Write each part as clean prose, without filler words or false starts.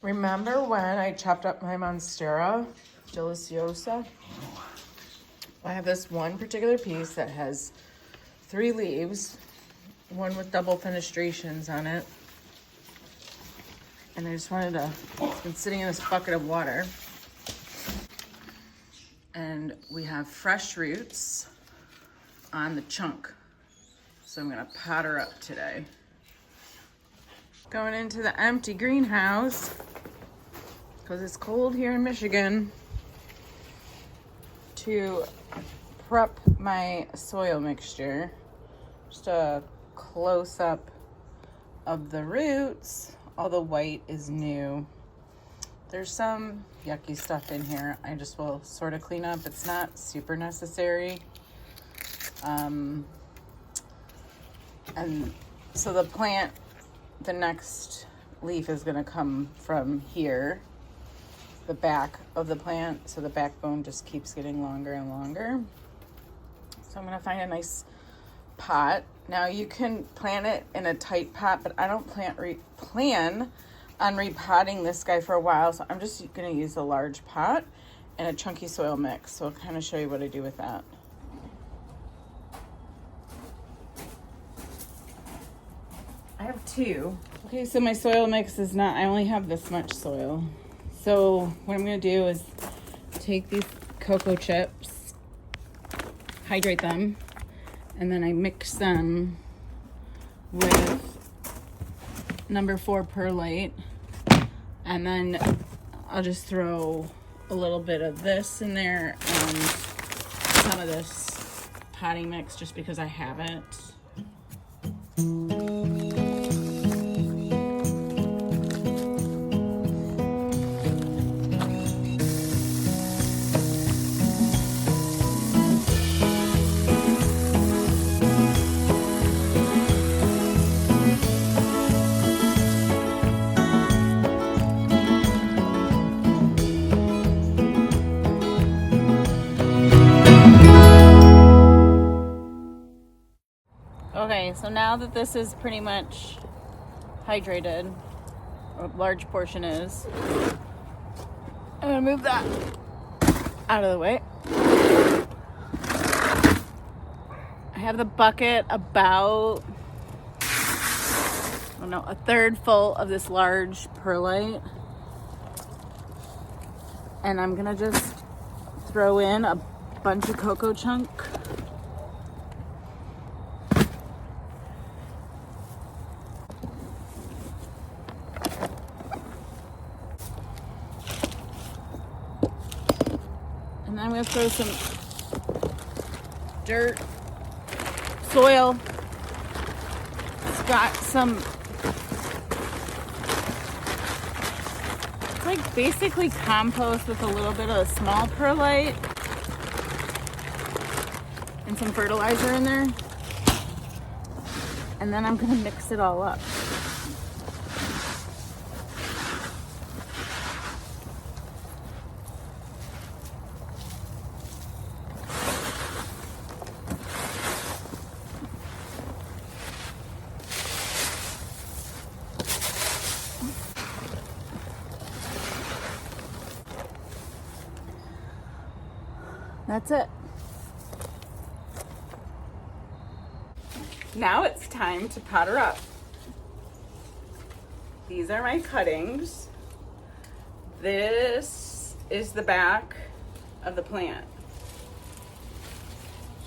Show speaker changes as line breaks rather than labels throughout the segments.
Remember when I chopped up my Monstera, deliciosa? I have this one particular piece that has 3 leaves, one with double fenestrations on it. And I just wanted to, it's been sitting in this bucket of water. And we have fresh roots on the chunk. So I'm gonna pot her up today. Going into the empty greenhouse because it's cold here in Michigan to prep my soil mixture. Just a close up of the roots. All the white is new. There's some yucky stuff in here. I just will sort of clean up. It's not super necessary. And so the plant, the next leaf is gonna come from here, the back of the plant. So the backbone just keeps getting longer and longer. So I'm gonna find a nice pot. Now you can plant it in a tight pot, but I don't plan on repotting this guy for a while. So I'm just gonna use a large pot and a chunky soil mix. So I'll kind of show you what I do with that. I have 2. Okay, so my soil mix is not, I only have this much soil. So what I'm gonna do is take these cocoa chips, hydrate them, and then I mix them with number 4 perlite. And then I'll just throw a little bit of this in there and some of this potting mix just because I have it. Okay, so now that this is pretty much hydrated, a large portion is, I'm gonna move that out of the way. I have the bucket about, I don't know, a third full of this large perlite. And I'm gonna just throw in a bunch of cocoa chunk. And then I'm gonna throw some dirt, soil. It's got some, it's like basically compost with a little bit of small perlite and some fertilizer in there. And then I'm gonna mix it all up. That's it. Now it's time to pot her up. These are my cuttings. This is the back of the plant.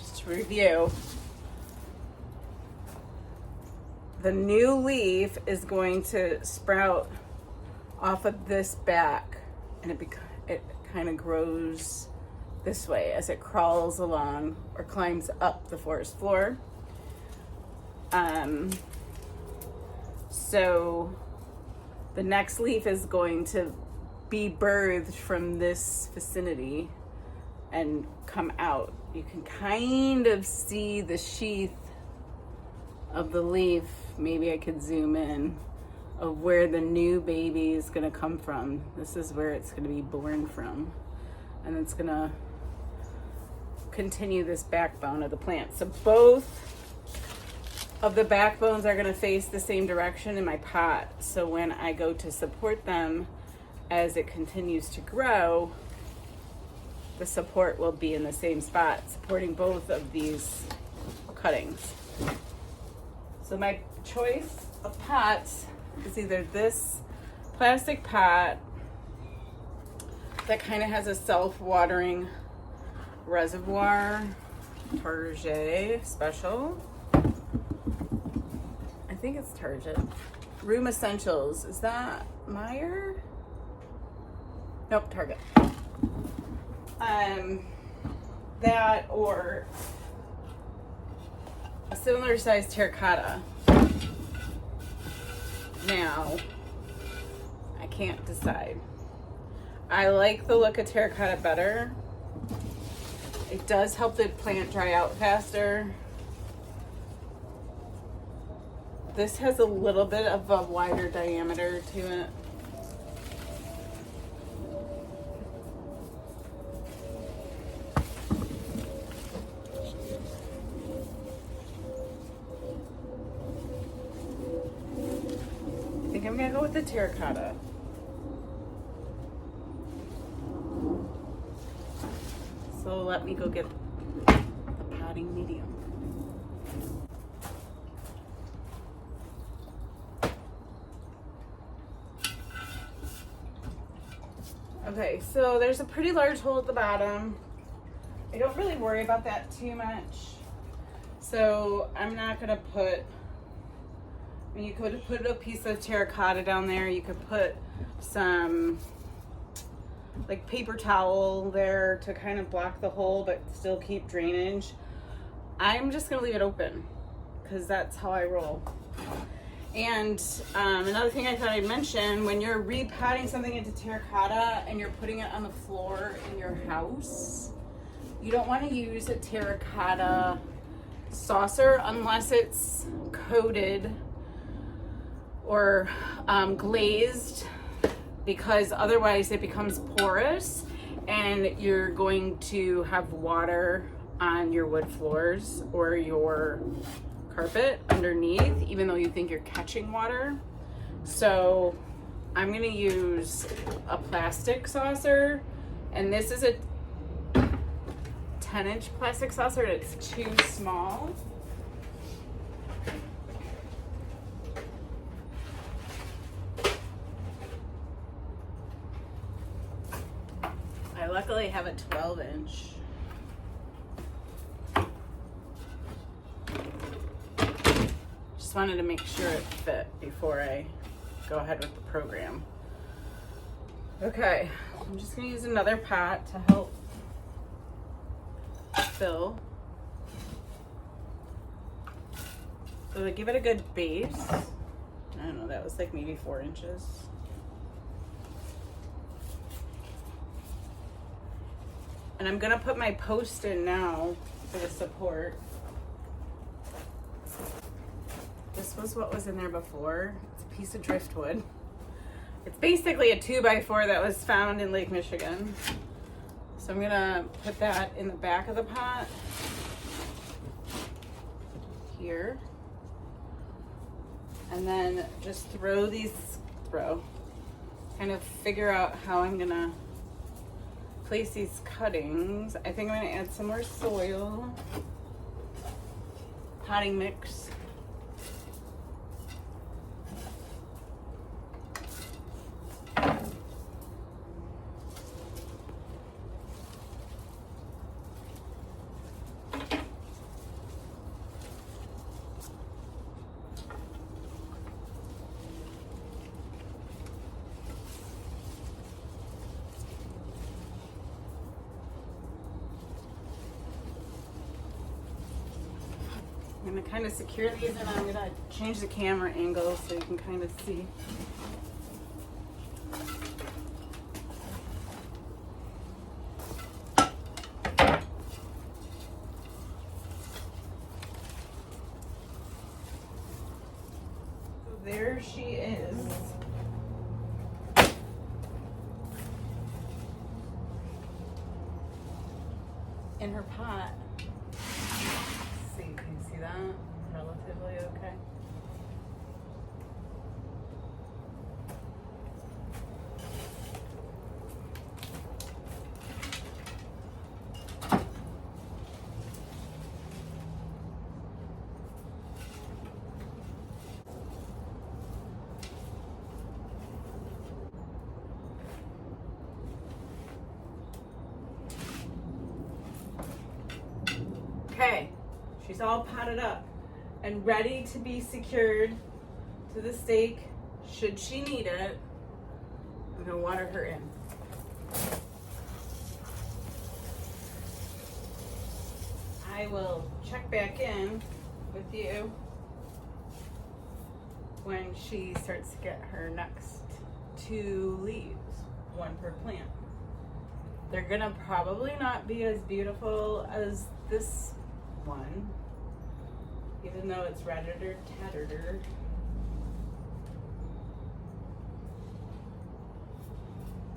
Just to review, the new leaf is going to sprout off of this back, and it kind of grows this way as it crawls along or climbs up the forest floor. So the next leaf is going to be birthed from this vicinity and come out. You can kind of see the sheath of the leaf. Maybe I could zoom in of where the new baby is gonna come from. This is where it's gonna be born from. And it's gonna continue this backbone of the plant. So both of the backbones are gonna face the same direction in my pot. So when I go to support them, as it continues to grow, the support will be in the same spot, supporting both of these cuttings. So my choice of pots is either this plastic pot that kind of has a self-watering reservoir, Target special. I think it's Target. Room Essentials. Is that Meyer? Nope, Target. That or a similar sized terracotta. Now, I can't decide. I like the look of terracotta better. It does help the plant dry out faster. This has a little bit of a wider diameter to it. I think I'm gonna go with the terracotta. So let me go get the potting medium. Okay, so there's a pretty large hole at the bottom. I don't really worry about that too much. So I'm not gonna put, I mean, you could put a piece of terracotta down there. You could put some like paper towel there to kind of block the hole but still keep drainage. I'm just gonna leave it open because that's how I roll. And another thing I thought I'd mention, when you're repotting something into terracotta and you're putting it on the floor in your house, you don't want to use a terracotta saucer unless it's coated or glazed, because otherwise it becomes porous and you're going to have water on your wood floors or your carpet underneath, even though you think you're catching water. So I'm going to use a plastic saucer, and this is a 10-inch plastic saucer and it's too small. I luckily have a 12-inch. Just wanted to make sure it fit before I go ahead with the program. Okay, I'm just gonna use another pot to help fill. So to give it a good base, I don't know, that was like maybe 4 inches. And I'm gonna put my post in now for the support. This was what was in there before. It's a piece of driftwood. It's basically a 2x4 that was found in Lake Michigan. So I'm gonna put that in the back of the pot here. And then just kind of figure out how I'm gonna place these cuttings. I think I'm gonna add some more soil, potting mix. I'm gonna kind of secure these, and I'm gonna change the camera angle so you can kind of see. So there she is. In her pot. See, can you see that? Relatively okay. Okay, she's all potted up and ready to be secured to the stake should she need it. I'm gonna water her in. I will check back in with you when she starts to get her next 2 leaves, 1 per plant. They're gonna probably not be as beautiful as this one, even though it's ratted or tattered.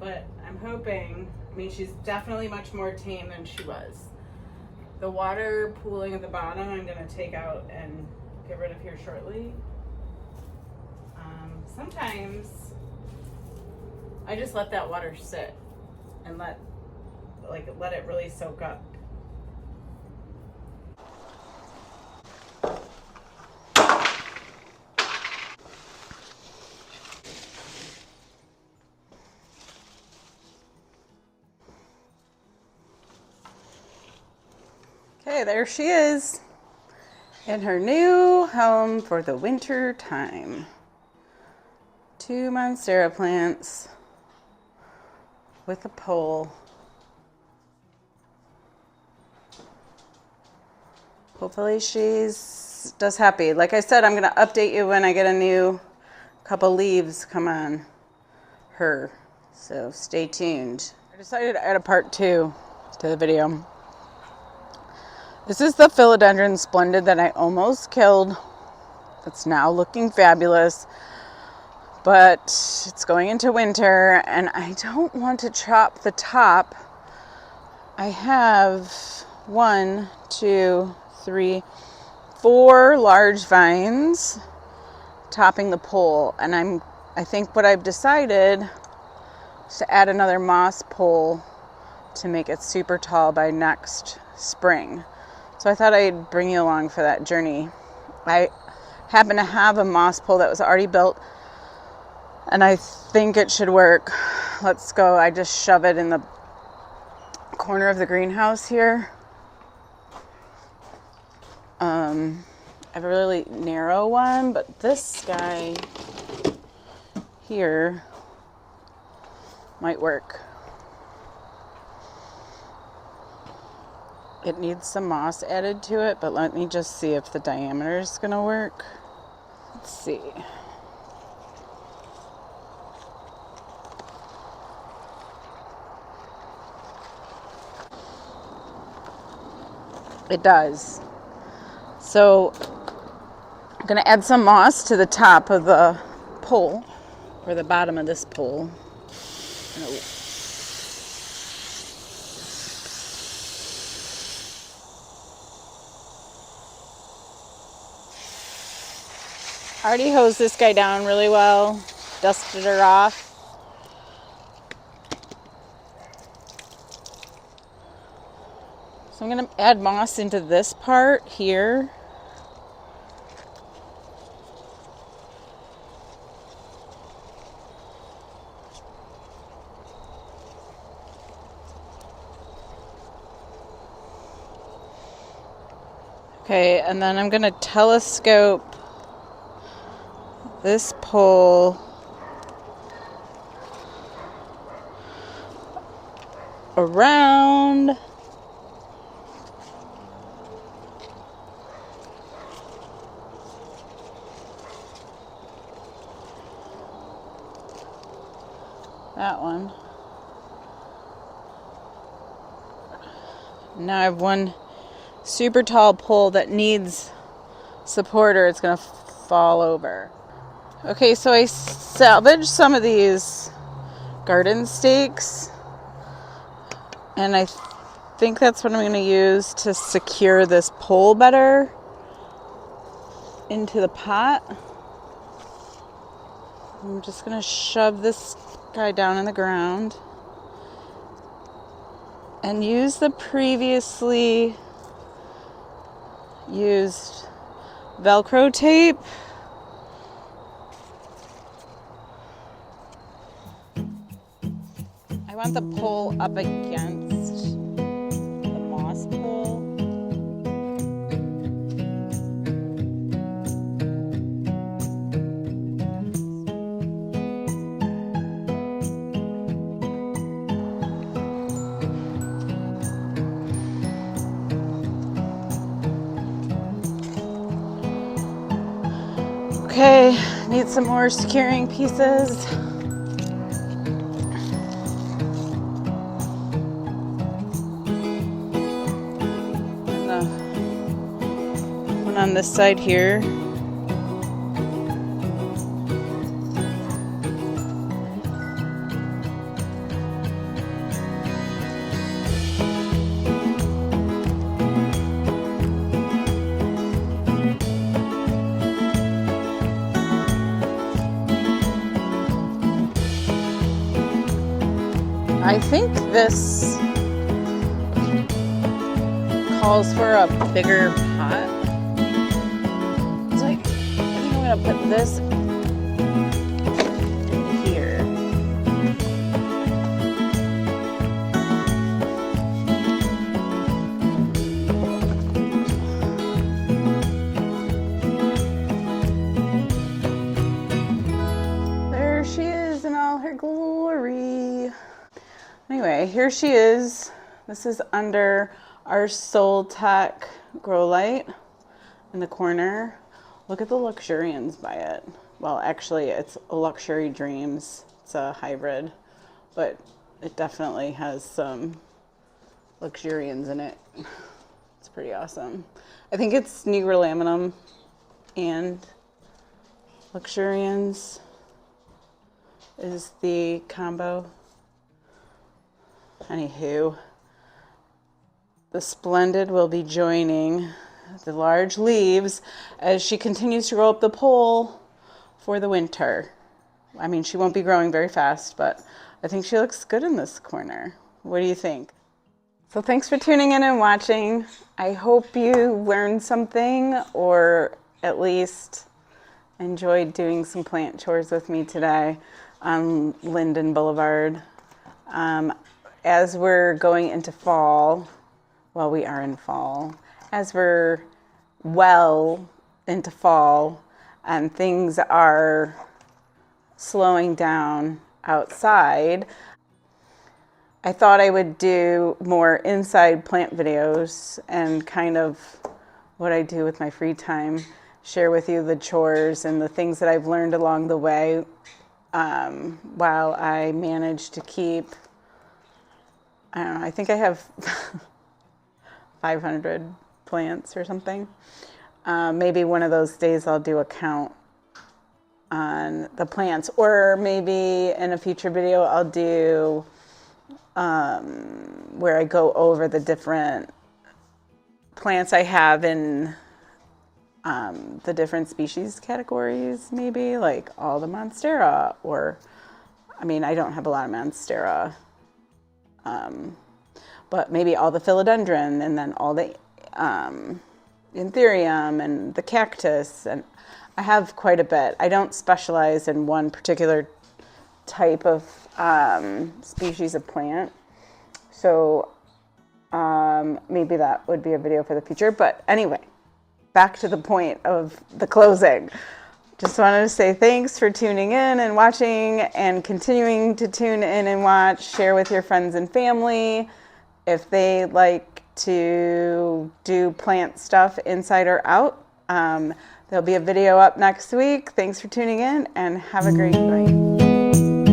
But I'm hoping, I mean, she's definitely much more tame than she was. The water pooling at the bottom, I'm gonna take out and get rid of here shortly. Sometimes I just let that water sit and let it really soak up. Okay, there she is in her new home for the winter time. 2 Monstera plants with a pole. Hopefully she's just happy. Like I said, I'm gonna update you when I get a new couple leaves come on her. So stay tuned. I decided to add a part 2 to the video. This is the Philodendron Splendid that I almost killed. It's now looking fabulous, but it's going into winter and I don't want to chop the top. I have 1, 2, 3, 4 large vines topping the pole, and I think what I've decided is to add another moss pole to make it super tall by next spring. So I thought I'd bring you along for that journey. I happen to have a moss pole that was already built and I think it should work. Let's go. I just shove it in the corner of the greenhouse here. I have a really narrow one, but this guy here might work. It needs some moss added to it, but let me just see if the diameter is going to work. Let's see. It does. So I'm going to add some moss to the top of the pole, or the bottom of this pole. I already hosed this guy down really well, dusted her off. So I'm going to add moss into this part here. Okay, and then I'm going to telescope this pole around that one. Now I have one super tall pole that needs support or it's going to fall over. Okay, so I salvaged some of these garden stakes and I think that's what I'm going to use to secure this pole better into the pot. I'm just going to shove this guy down in the ground and use the previously used Velcro tape. I want the pole up against the moss pole. Okay, need some more securing pieces. One on this side here. I think this calls for a bigger pot. It's like, I think I'm gonna put this in here. There she is in all her glory. Anyway, here she is. This is under our Soul Tech grow light in the corner. Look at the luxurians by it. Well, actually, it's a Luxury Dreams. It's a hybrid, but it definitely has some luxurians in it. It's pretty awesome. I think it's Negrolaminum and luxurians is the combo. Anywho, the Splendid will be joining the large leaves as she continues to grow up the pole for the winter. I mean, she won't be growing very fast, but I think she looks good in this corner. What do you think? So thanks for tuning in and watching. I hope you learned something or at least enjoyed doing some plant chores with me today on Linden Boulevard. As we're going into fall, well, we are in fall, as we're well into fall and things are slowing down outside, I thought I would do more inside plant videos and kind of what I do with my free time, share with you the chores and the things that I've learned along the way while I manage to keep, I don't know, I think I have 500 plants or something. Maybe one of those days I'll do a count on the plants, or maybe in a future video I'll do where I go over the different plants I have in the different species categories, maybe like all the Monstera, or I mean, I don't have a lot of Monstera, but maybe all the Philodendron, and then all the Anthurium and the cactus, and I have quite a bit. I don't specialize in one particular type of species of plant, so maybe that would be a video for the future. But anyway, back to the point of the closing. Just wanted to say thanks for tuning in and watching and continuing to tune in and watch. Share with your friends and family if they like to do plant stuff inside or out. There'll be a video up next week. Thanks for tuning in and have a great night.